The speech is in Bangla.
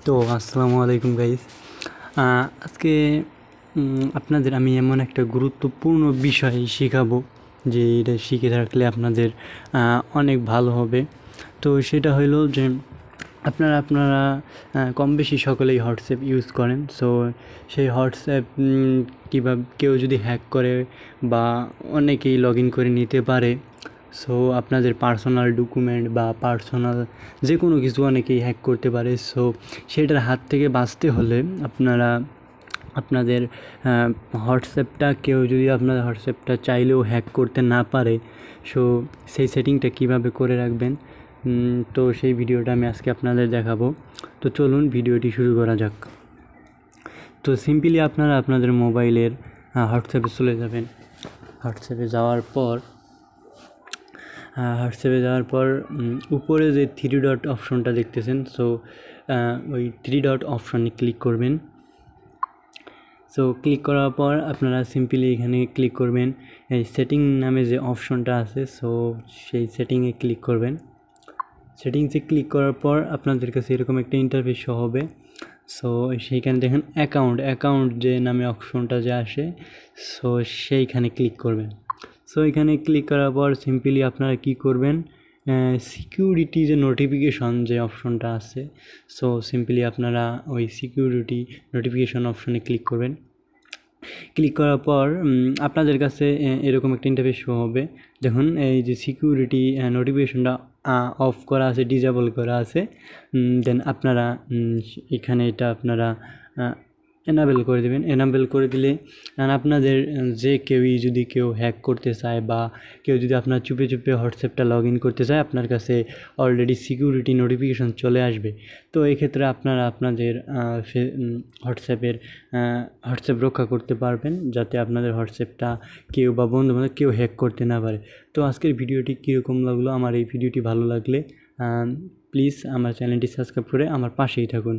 তো আসসালামু আলাইকুম গাইস। আজকে আপনাদের আমি এমন একটা গুরুত্বপূর্ণ বিষয় শেখাবো যে এটা শিখে থাকলে আপনাদের অনেক ভালো হবে। তো সেটা হলো যে আপনারা কম বেশি সকলেই হোয়াটসঅ্যাপ ইউজ করেন। সো সেই হোয়াটসঅ্যাপ কীভাবে কেউ যদি হ্যাক করে বা অনেকেই লগ ইন করে নিতে পারে। সো আপনাদের পার্সোনাল ডকুমেন্ট বা পার্সোনাল যে কোনো কিছু অনেকেই হ্যাক করতে পারে। সো সেটার হাত থেকে বাঁচতে হলে আপনাদের হোয়াটসঅ্যাপটা কেউ যদি আপনাদের হোয়াটসঅ্যাপটা চাইলেও হ্যাক করতে না পারে, সো সেই সেটিংটা কীভাবে করে রাখবেন, তো সেই ভিডিওটা আমি আজকে আপনাদের দেখাবো। তো চলুন ভিডিওটি শুরু করা যাক। তো সিম্পলি আপনারা আপনাদের মোবাইলের হোয়াটসঅ্যাপে চলে যাবেন। হোয়াটসঅ্যাপে যাওয়ার পর উপরে যে থ্রি ডট অপশনটা দেখতেছেন, সো ওই থ্রি ডট অপশনে ক্লিক করবেন। সো ক্লিক করার পর আপনারা সিম্পলি এখানে ক্লিক করবেন, এই সেটিং নামে যে অপশনটা আছে, সো সেই সেটিংয়ে ক্লিক করবেন। সেটিংসে ক্লিক করার পর আপনাদের কাছে এরকম একটা ইন্টারফেস শো হবে। সো সেইখানে দেখেন অ্যাকাউন্ট যে নামে অপশনটা যে আসে, সো সেইখানে ক্লিক করবেন। সো এখানে ক্লিক করার পর সিম্পলি আপনারা কী করবেন, সিকিউরিটি যে নোটিফিকেশন যে অপশনটা আছে, সো সিম্পলি আপনারা ওই সিকিউরিটি নোটিফিকেশন অপশনে ক্লিক করবেন। ক্লিক করার পর আপনাদের কাছে এরকম একটা ইন্টারফেস শো হবে। দেখুন এই যে সিকিউরিটি নোটিফিকেশনটা অফ করা আছে, ডিসেবল করা আছে। দেন আপনারা এখানে এটা আপনারা এনাবেল করে দেবেন। এনাবেল করে দিলে আপনাদের যে কেউই যদি কেউ হ্যাক করতে চায় বা কেউ যদি আপনার চুপে হোয়াটসঅ্যাপটা লগ ইন করতে চায়, আপনার কাছে অলরেডি সিকিউরিটি নোটিফিকেশন চলে আসবে। তো এই ক্ষেত্রে আপনারা আপনাদের হোয়াটসঅ্যাপ রক্ষা করতে পারবেন, যাতে আপনাদের হোয়াটসঅ্যাপটা কেউ বা বন্ধুবান্ধব কেউ হ্যাক করতে না পারে। তো আজকের ভিডিওটি কীরকম লাগলো? আমার এই ভিডিওটি ভালো লাগলে প্লিজ আমার চ্যানেলটি সাবস্ক্রাইব করে আমার পাশেই থাকুন।